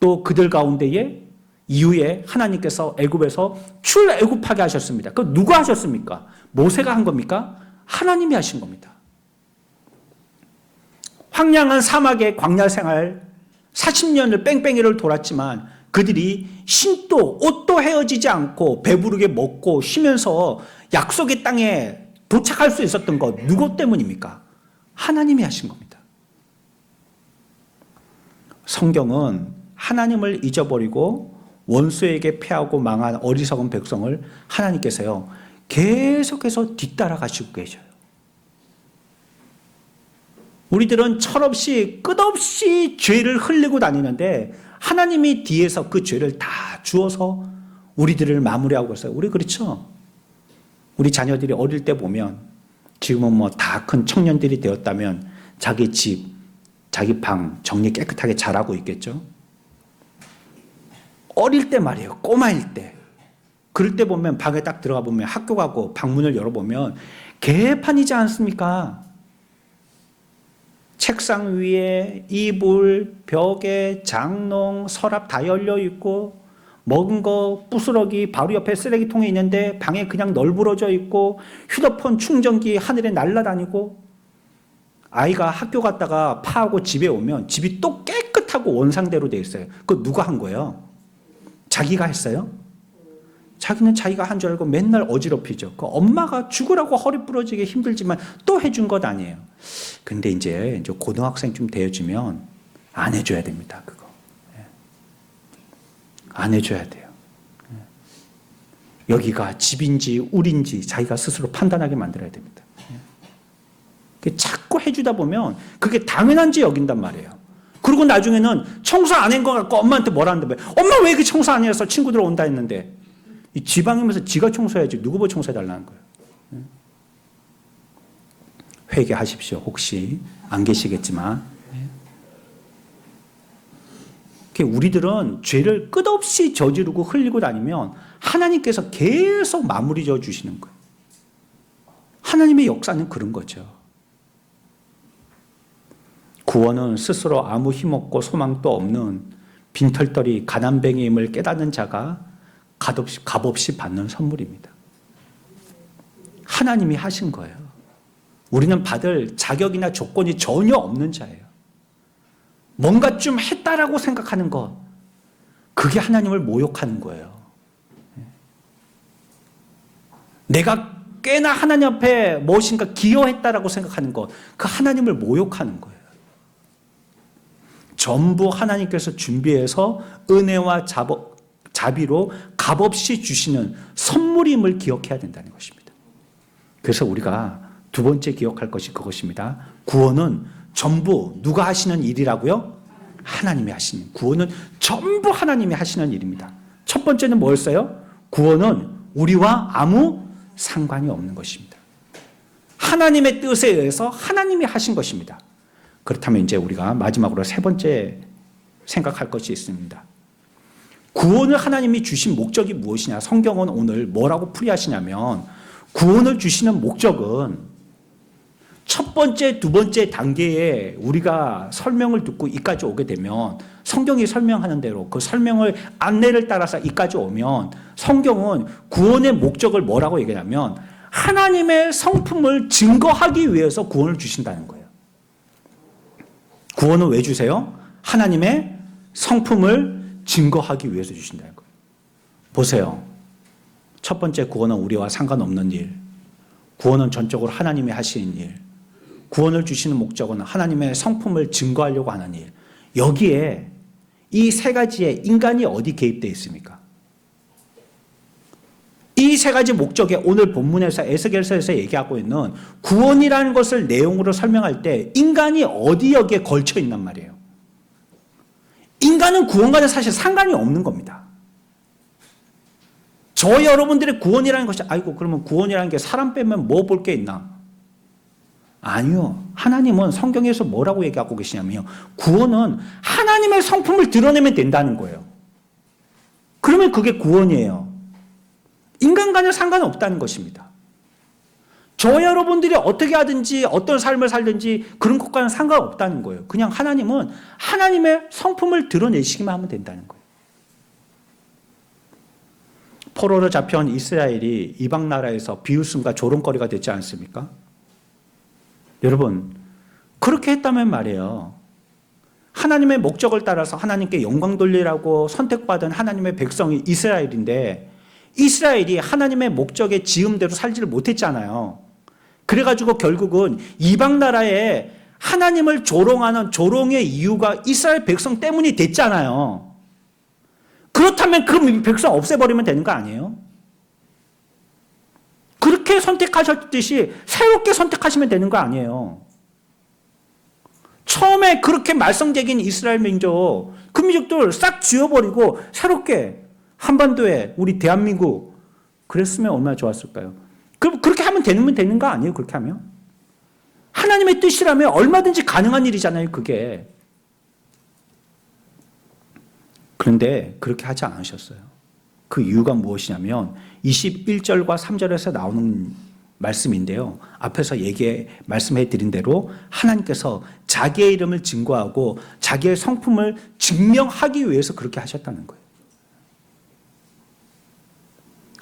또 그들 가운데에 이후에 하나님께서 애굽에서 출애굽하게 하셨습니다. 그 누가 하셨습니까? 모세가 한 겁니까? 하나님이 하신 겁니다. 황량한 사막의 광야 생활 40년을 뺑뺑이를 돌았지만 그들이 신도 옷도 헤어지지 않고 배부르게 먹고 쉬면서 약속의 땅에 도착할 수 있었던 것 누구 때문입니까? 하나님이 하신 겁니다. 성경은 하나님을 잊어버리고 원수에게 패하고 망한 어리석은 백성을 하나님께서요 계속해서 뒤따라 가시고 계셔요. 우리들은 철없이 끝없이 죄를 흘리고 다니는데 하나님이 뒤에서 그 죄를 다 주어서 우리들을 마무리하고 있어요. 우리 그렇죠? 우리 자녀들이 어릴 때 보면 지금은 뭐 다 큰 청년들이 되었다면 자기 집, 자기 방 정리 깨끗하게 잘하고 있겠죠? 어릴 때 말이에요. 꼬마일 때. 그럴 때 보면 방에 딱 들어가 보면 학교 가고 방문을 열어보면 개판이지 않습니까? 책상 위에 이불, 벽에 장롱, 서랍 다 열려 있고 먹은 거 부스러기 바로 옆에 쓰레기통에 있는데 방에 그냥 널브러져 있고 휴대폰 충전기 하늘에 날아다니고 아이가 학교 갔다가 파하고 집에 오면 집이 또 깨끗하고 원상대로 돼 있어요. 그거 누가 한 거예요? 자기가 했어요? 자기는 자기가 한 줄 알고 맨날 어지럽히죠. 그 엄마가 죽으라고 허리 부러지게 힘들지만 또 해준 것 아니에요. 근데 이제 고등학생쯤 되어지면 안 해줘야 됩니다. 그거. 안 해줘야 돼요. 여기가 집인지 우리인지 자기가 스스로 판단하게 만들어야 됩니다. 자꾸 해주다 보면 그게 당연한지 여긴단 말이에요. 그리고 나중에는 청소 안 한 거 갖고 엄마한테 뭐라 하는데 엄마 왜 이렇게 청소 안 해서 친구들 온다 했는데 이 지방이면서 지가 청소해야지 누구 보고 청소해달라는 거예요. 회개하십시오. 혹시 안 계시겠지만 우리들은 죄를 끝없이 저지르고 흘리고 다니면 하나님께서 계속 마무리 지어 주시는 거예요. 하나님의 역사는 그런 거죠. 구원은 스스로 아무 힘없고 소망도 없는 빈털터리 가난뱅이임을 깨닫는 자가 값없이 받는 선물입니다. 하나님이 하신 거예요. 우리는 받을 자격이나 조건이 전혀 없는 자예요. 뭔가 좀 했다라고 생각하는 것, 그게 하나님을 모욕하는 거예요. 내가 꽤나 하나님 앞에 무엇인가 기여했다라고 생각하는 것, 그 하나님을 모욕하는 거예요. 전부 하나님께서 준비해서 은혜와 자비로 값없이 주시는 선물임을 기억해야 된다는 것입니다. 그래서 우리가 두 번째 기억할 것이 그것입니다. 구원은 전부 누가 하시는 일이라고요? 하나님이 하시는. 구원은 전부 하나님이 하시는 일입니다. 첫 번째는 뭐였어요? 구원은 우리와 아무 상관이 없는 것입니다. 하나님의 뜻에 의해서 하나님이 하신 것입니다. 그렇다면 이제 우리가 마지막으로 세 번째 생각할 것이 있습니다. 구원을 하나님이 주신 목적이 무엇이냐? 성경은 오늘 뭐라고 풀이하시냐면 구원을 주시는 목적은 첫 번째, 두 번째 단계에 우리가 설명을 듣고 이까지 오게 되면 성경이 설명하는 대로 그 설명을 안내를 따라서 이까지 오면 성경은 구원의 목적을 뭐라고 얘기하냐면 하나님의 성품을 증거하기 위해서 구원을 주신다는 거예요. 구원은 왜 주세요? 하나님의 성품을 증거하기 위해서 주신다는 거예요. 보세요. 첫 번째 구원은 우리와 상관없는 일. 구원은 전적으로 하나님이 하시는 일. 구원을 주시는 목적은 하나님의 성품을 증거하려고 하는 일. 여기에 이 세 가지에 인간이 어디 개입되어 있습니까? 이 세 가지 목적에 오늘 본문에서 에스겔서에서 얘기하고 있는 구원이라는 것을 내용으로 설명할 때 인간이 어디 여기에 걸쳐 있단 말이에요. 인간은 구원과는 사실 상관이 없는 겁니다. 저 여러분들의 구원이라는 것이 아이고 그러면 구원이라는 게 사람 빼면 뭐 볼 게 있나? 아니요. 하나님은 성경에서 뭐라고 얘기하고 계시냐면요. 구원은 하나님의 성품을 드러내면 된다는 거예요. 그러면 그게 구원이에요. 인간과는 상관없다는 것입니다. 저 여러분들이 어떻게 하든지 어떤 삶을 살든지 그런 것과는 상관없다는 거예요. 그냥 하나님은 하나님의 성품을 드러내시기만 하면 된다는 거예요. 포로로 잡혀온 이스라엘이 이방 나라에서 비웃음과 조롱거리가 됐지 않습니까? 여러분, 그렇게 했다면 말이에요. 하나님의 목적을 따라서 하나님께 영광 돌리라고 선택받은 하나님의 백성이 이스라엘인데 이스라엘이 하나님의 목적의 지음대로 살지를 못했잖아요. 그래가지고 결국은 이방 나라에 하나님을 조롱하는 조롱의 이유가 이스라엘 백성 때문이 됐잖아요. 그렇다면 그 백성 없애버리면 되는 거 아니에요? 그렇게 선택하셨듯이 새롭게 선택하시면 되는 거 아니에요? 처음에 그렇게 말썽쟁인 이스라엘 민족, 그 민족들 싹 지워버리고 새롭게 한반도에 우리 대한민국 그랬으면 얼마나 좋았을까요? 그럼 그렇게 하면 되는 거 아니에요? 그렇게 하면? 하나님의 뜻이라면 얼마든지 가능한 일이잖아요, 그게. 그런데 그렇게 하지 않으셨어요. 그 이유가 무엇이냐면 21절과 3절에서 나오는 말씀인데요. 앞에서 말씀해 드린 대로 하나님께서 자기의 이름을 증거하고 자기의 성품을 증명하기 위해서 그렇게 하셨다는 거예요.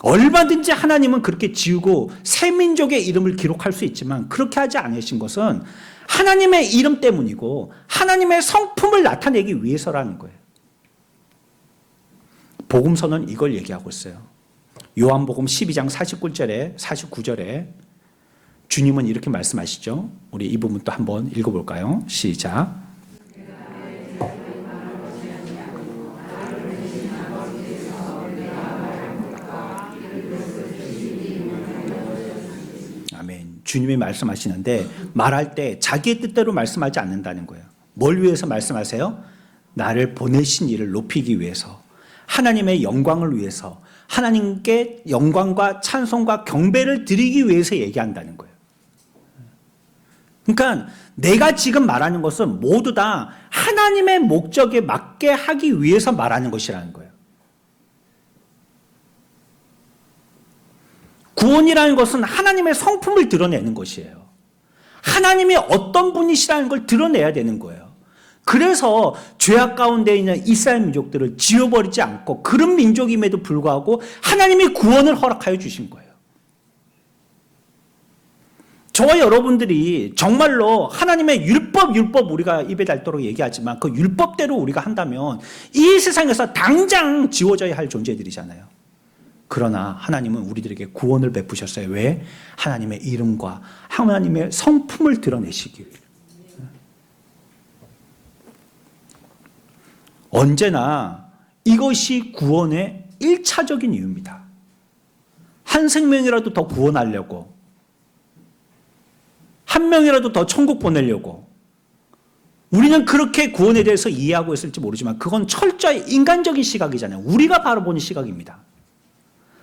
얼마든지 하나님은 그렇게 지우고 새 민족의 이름을 기록할 수 있지만 그렇게 하지 않으신 것은 하나님의 이름 때문이고 하나님의 성품을 나타내기 위해서라는 거예요. 복음서는 이걸 얘기하고 있어요. 요한복음 12장 49절에 주님은 이렇게 말씀하시죠. 우리 이 부분 또 한번 읽어볼까요? 시작. 아멘. 주님이 말씀하시는데 말할 때 자기의 뜻대로 말씀하지 않는다는 거예요. 뭘 위해서 말씀하세요? 나를 보내신 이를 높이기 위해서, 하나님의 영광을 위해서, 하나님께 영광과 찬송과 경배를 드리기 위해서 얘기한다는 거예요. 그러니까 내가 지금 말하는 것은 모두 다 하나님의 목적에 맞게 하기 위해서 말하는 것이라는 거예요. 구원이라는 것은 하나님의 성품을 드러내는 것이에요. 하나님이 어떤 분이시라는 걸 드러내야 되는 거예요. 그래서 죄악 가운데 있는 이스라엘 민족들을 지워버리지 않고 그런 민족임에도 불구하고 하나님이 구원을 허락하여 주신 거예요. 저와 여러분들이 정말로 하나님의 율법 우리가 입에 닳도록 얘기하지만 그 율법대로 우리가 한다면 이 세상에서 당장 지워져야 할 존재들이잖아요. 그러나 하나님은 우리들에게 구원을 베푸셨어요. 왜? 하나님의 이름과 하나님의 성품을 드러내시기 위해. 언제나 이것이 구원의 1차적인 이유입니다. 한 생명이라도 더 구원하려고, 한 명이라도 더 천국 보내려고. 우리는 그렇게 구원에 대해서 이해하고 있을지 모르지만 그건 철저히 인간적인 시각이잖아요. 우리가 바라보는 시각입니다.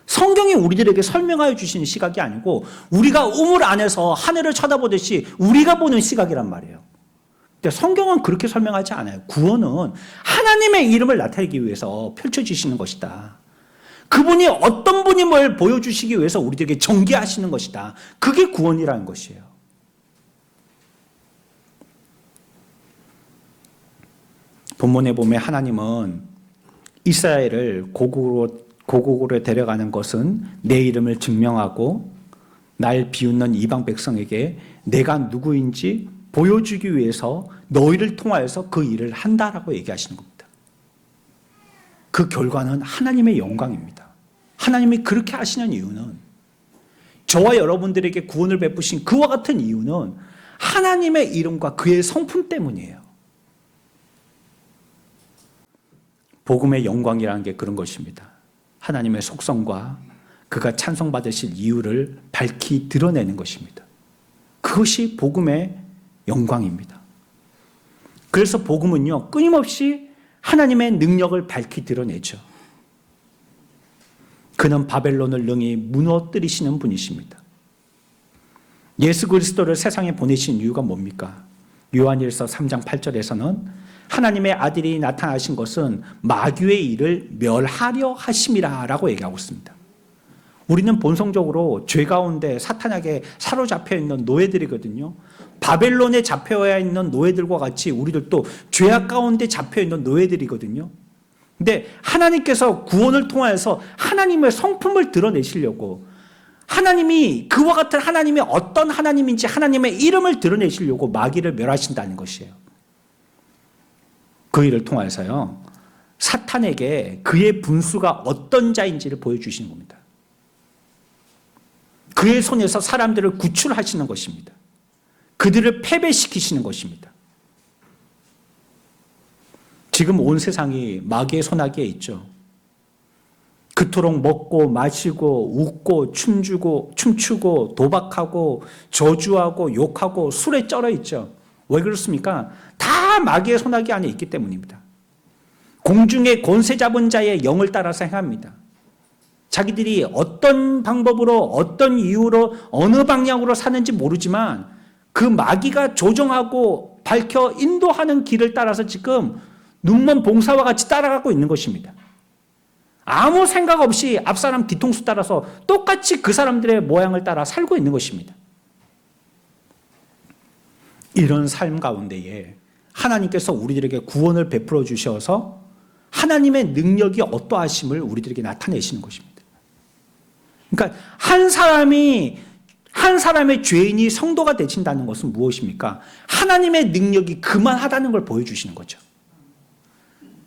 성경이 우리들에게 설명하여 주시는 시각이 아니고 우리가 우물 안에서 하늘을 쳐다보듯이 우리가 보는 시각이란 말이에요. 근데 성경은 그렇게 설명하지 않아요. 구원은 하나님의 이름을 나타내기 위해서 펼쳐주시는 것이다. 그분이 어떤 분임을 보여주시기 위해서 우리들에게 전개하시는 것이다. 그게 구원이라는 것이에요. 본문에 보면 하나님은 이스라엘을 고국으로 데려가는 것은 내 이름을 증명하고 날 비웃는 이방 백성에게 내가 누구인지 보여주기 위해서 너희를 통하여서 그 일을 한다라고 얘기하시는 겁니다. 그 결과는 하나님의 영광입니다. 하나님이 그렇게 하시는 이유는, 저와 여러분들에게 구원을 베푸신 그와 같은 이유는 하나님의 이름과 그의 성품 때문이에요. 복음의 영광이라는 게 그런 것입니다. 하나님의 속성과 그가 찬송받으실 이유를 밝히 드러내는 것입니다. 그것이 복음의 영광입니다. 그래서 복음은요, 끊임없이 하나님의 능력을 밝히 드러내죠. 그는 바벨론을 능히 무너뜨리시는 분이십니다. 예수 그리스도를 세상에 보내신 이유가 뭡니까? 요한일서 3장 8절에서는 하나님의 아들이 나타나신 것은 마귀의 일을 멸하려 하심이라 라고 얘기하고 있습니다. 우리는 본성적으로 죄 가운데 사탄에게 사로잡혀 있는 노예들이거든요. 바벨론에 잡혀야 있는 노예들과 같이 우리들도 죄악 가운데 잡혀 있는 노예들이거든요. 근데 하나님께서 구원을 통하여서 하나님의 성품을 드러내시려고, 하나님이 그와 같은 하나님이 어떤 하나님인지 하나님의 이름을 드러내시려고 마귀를 멸하신다는 것이에요. 그 일을 통해서요, 사탄에게 그의 분수가 어떤 자인지를 보여주시는 겁니다. 그의 손에서 사람들을 구출하시는 것입니다. 그들을 패배시키시는 것입니다. 지금 온 세상이 마귀의 손아귀에 있죠. 그토록 먹고 마시고 웃고 춤추고 도박하고 저주하고 욕하고 술에 쩔어 있죠. 왜 그렇습니까? 다 마귀의 손아귀 안에 있기 때문입니다. 공중의 권세 잡은 자의 영을 따라서 행합니다. 자기들이 어떤 방법으로 어떤 이유로 어느 방향으로 사는지 모르지만 그 마귀가 조정하고 밝혀 인도하는 길을 따라서 지금 눈먼 봉사와 같이 따라가고 있는 것입니다. 아무 생각 없이 앞사람 뒤통수 따라서 똑같이 그 사람들의 모양을 따라 살고 있는 것입니다. 이런 삶 가운데에 하나님께서 우리들에게 구원을 베풀어 주셔서 하나님의 능력이 어떠하심을 우리들에게 나타내시는 것입니다. 그러니까 한 사람의 죄인이 성도가 되신다는 것은 무엇입니까? 하나님의 능력이 그만하다는 걸 보여주시는 거죠.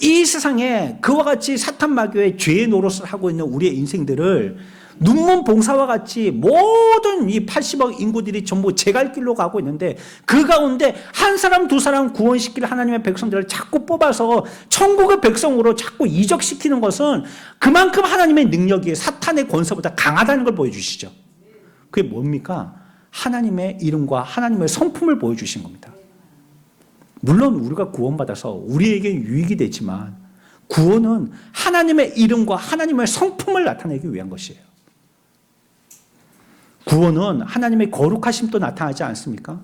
이 세상에 그와 같이 사탄 마귀의 죄의 노릇을 하고 있는 우리의 인생들을 눈먼 봉사와 같이 모든 이 80억 인구들이 전부 제갈 길로 가고 있는데 그 가운데 한 사람 두 사람 구원시킬 하나님의 백성들을 자꾸 뽑아서 천국의 백성으로 자꾸 이적시키는 것은 그만큼 하나님의 능력이 사탄의 권세보다 강하다는 걸 보여주시죠. 그게 뭡니까? 하나님의 이름과 하나님의 성품을 보여주신 겁니다. 물론 우리가 구원받아서 우리에게 유익이 되지만 구원은 하나님의 이름과 하나님의 성품을 나타내기 위한 것이에요. 구원은 하나님의 거룩하심도 나타나지 않습니까?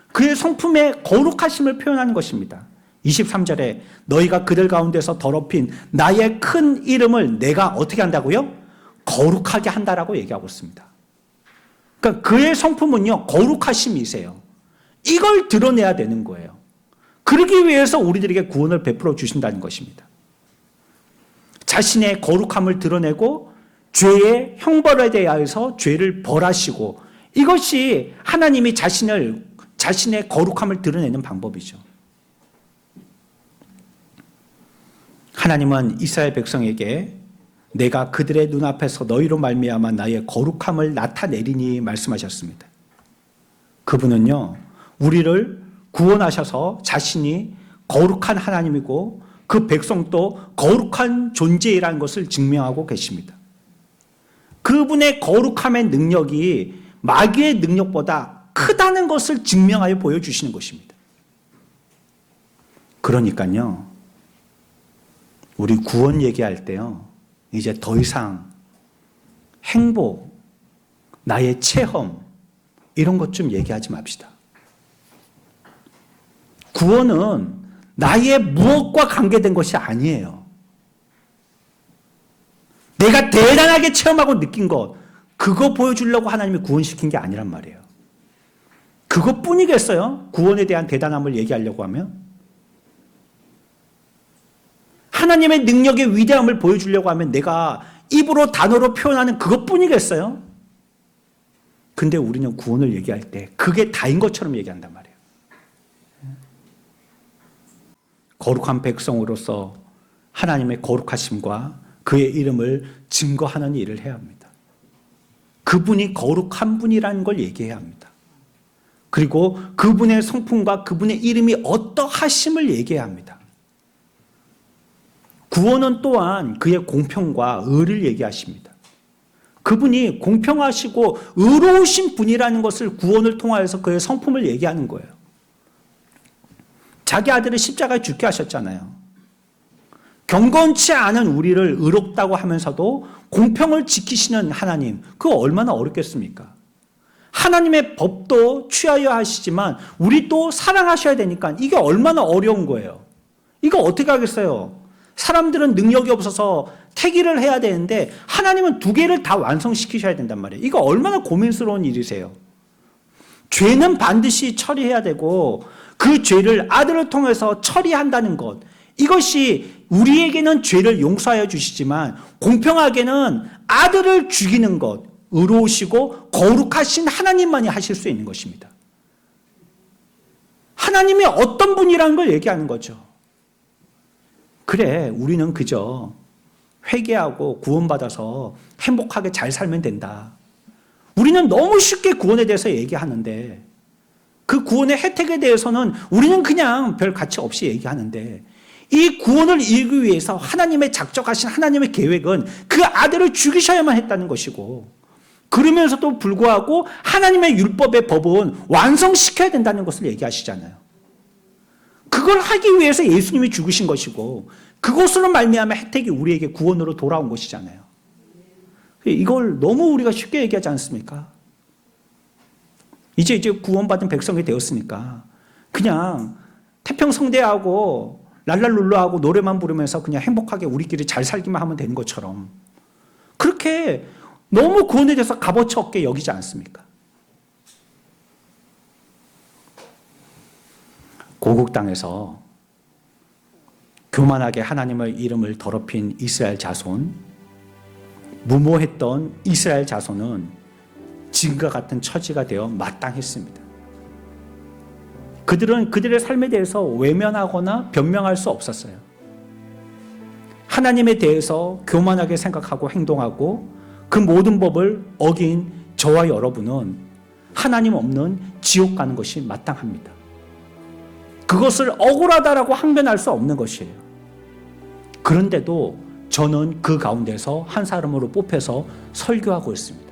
그의 성품의 거룩하심을 표현하는 것입니다. 23절에 너희가 그들 가운데서 더럽힌 나의 큰 이름을 내가 어떻게 한다고요? 거룩하게 한다라고 얘기하고 있습니다. 그러니까 그의 성품은요, 거룩하심이세요. 이걸 드러내야 되는 거예요. 그러기 위해서 우리들에게 구원을 베풀어 주신다는 것입니다. 자신의 거룩함을 드러내고 죄의 형벌에 대하여서 죄를 벌하시고 이것이 하나님이 자신의 거룩함을 드러내는 방법이죠. 하나님은 이스라엘 백성에게 내가 그들의 눈앞에서 너희로 말미암아 나의 거룩함을 나타내리니 말씀하셨습니다. 그분은요, 우리를 구원하셔서 자신이 거룩한 하나님이고 그 백성도 거룩한 존재라는 것을 증명하고 계십니다. 그분의 거룩함의 능력이 마귀의 능력보다 크다는 것을 증명하여 보여주시는 것입니다. 그러니까요, 우리 구원 얘기할 때요, 이제 더 이상 행복, 나의 체험, 이런 것 좀 얘기하지 맙시다. 구원은 나의 무엇과 관계된 것이 아니에요. 내가 대단하게 체험하고 느낀 것, 그거 보여주려고 하나님이 구원시킨 게 아니란 말이에요. 그것뿐이겠어요? 구원에 대한 대단함을 얘기하려고 하면? 하나님의 능력의 위대함을 보여주려고 하면 내가 입으로 단어로 표현하는 그것뿐이겠어요? 근데 우리는 구원을 얘기할 때 그게 다인 것처럼 얘기한단 말이에요. 거룩한 백성으로서 하나님의 거룩하심과 그의 이름을 증거하는 일을 해야 합니다. 그분이 거룩한 분이라는 걸 얘기해야 합니다. 그리고 그분의 성품과 그분의 이름이 어떠하심을 얘기해야 합니다. 구원은 또한 그의 공평과 의를 얘기하십니다. 그분이 공평하시고 의로우신 분이라는 것을 구원을 통하여서 그의 성품을 얘기하는 거예요. 자기 아들을 십자가에 죽게 하셨잖아요. 경건치 않은 우리를 의롭다고 하면서도 공평을 지키시는 하나님, 그거 얼마나 어렵겠습니까? 하나님의 법도 취하여 하시지만 우리 또 사랑하셔야 되니까 이게 얼마나 어려운 거예요. 이거 어떻게 하겠어요? 사람들은 능력이 없어서 택일을 해야 되는데 하나님은 두 개를 다 완성시키셔야 된단 말이에요. 이거 얼마나 고민스러운 일이세요. 죄는 반드시 처리해야 되고 그 죄를 아들을 통해서 처리한다는 것, 이것이 우리에게는 죄를 용서하여 주시지만 공평하게는 아들을 죽이는 것, 의로우시고 거룩하신 하나님만이 하실 수 있는 것입니다. 하나님이 어떤 분이라는 걸 얘기하는 거죠. 그래, 우리는 그저 회개하고 구원받아서 행복하게 잘 살면 된다. 우리는 너무 쉽게 구원에 대해서 얘기하는데 그 구원의 혜택에 대해서는 우리는 그냥 별 가치 없이 얘기하는데 이 구원을 이루기 위해서 하나님의 작정하신 하나님의 계획은 그 아들을 죽이셔야만 했다는 것이고 그러면서도 불구하고 하나님의 율법의 법은 완성시켜야 된다는 것을 얘기하시잖아요. 그걸 하기 위해서 예수님이 죽으신 것이고 그것으로 말미암아 혜택이 우리에게 구원으로 돌아온 것이잖아요. 이걸 너무 우리가 쉽게 얘기하지 않습니까? 이제 구원받은 백성이 되었으니까 그냥 태평성대하고 랄랄룰루하고 노래만 부르면서 그냥 행복하게 우리끼리 잘 살기만 하면 되는 것처럼 그렇게 너무 구원에 대해서 값어치 없게 여기지 않습니까? 고국 땅에서 교만하게 하나님의 이름을 더럽힌 이스라엘 자손, 무모했던 이스라엘 자손은 지금과 같은 처지가 되어 마땅했습니다. 그들은 그들의 삶에 대해서 외면하거나 변명할 수 없었어요. 하나님에 대해서 교만하게 생각하고 행동하고 그 모든 법을 어긴 저와 여러분은 하나님 없는 지옥 가는 것이 마땅합니다. 그것을 억울하다라고 항변할 수 없는 것이에요. 그런데도 저는 그 가운데서 한 사람으로 뽑혀서 설교하고 있습니다.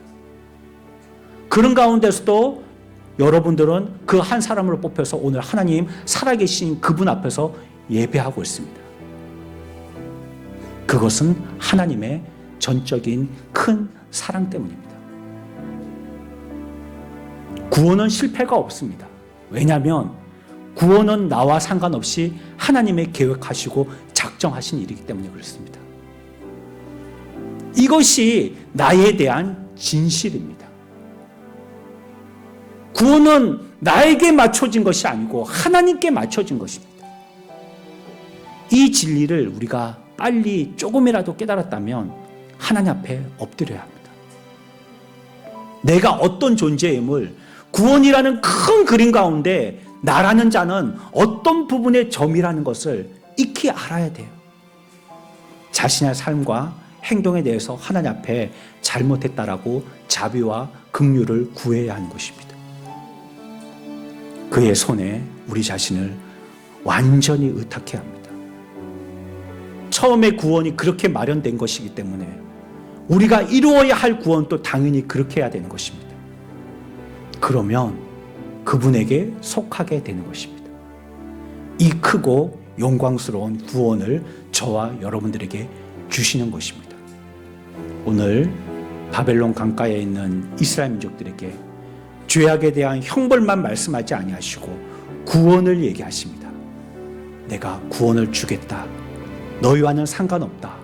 그런 가운데서도 여러분들은 그 한 사람으로 뽑혀서 오늘 하나님 살아계신 그분 앞에서 예배하고 있습니다. 그것은 하나님의 전적인 큰 사랑 때문입니다. 구원은 실패가 없습니다. 왜냐하면 구원은 나와 상관없이 하나님의 계획하시고 작정하신 일이기 때문에 그렇습니다. 이것이 나에 대한 진실입니다. 구원은 나에게 맞춰진 것이 아니고 하나님께 맞춰진 것입니다. 이 진리를 우리가 빨리 조금이라도 깨달았다면 하나님 앞에 엎드려야 합니다. 내가 어떤 존재임을 구원이라는 큰 그림 가운데 나라는 자는 어떤 부분의 점이라는 것을 익히 알아야 돼요. 자신의 삶과 행동에 대해서 하나님 앞에 잘못했다라고 자비와 긍휼을 구해야 하는 것입니다. 그의 손에 우리 자신을 완전히 의탁해야 합니다. 처음에 구원이 그렇게 마련된 것이기 때문에 우리가 이루어야 할 구원도 당연히 그렇게 해야 되는 것입니다. 그러면 그분에게 속하게 되는 것입니다. 이 크고 영광스러운 구원을 저와 여러분들에게 주시는 것입니다. 오늘 바벨론 강가에 있는 이스라엘 민족들에게 죄악에 대한 형벌만 말씀하지 아니하시고 구원을 얘기하십니다. 내가 구원을 주겠다. 너희와는 상관없다.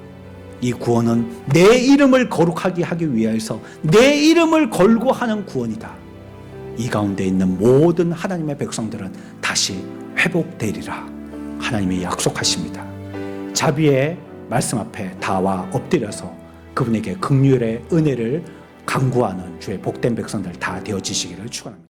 이 구원은 내 이름을 거룩하게 하기 위해서 내 이름을 걸고 하는 구원이다. 이 가운데 있는 모든 하나님의 백성들은 다시 회복되리라. 하나님이 약속하십니다. 자비의 말씀 앞에 다와 엎드려서 그분에게 긍휼의 은혜를 간구하는 주의 복된 백성들 다 되어지시기를 축원합니다.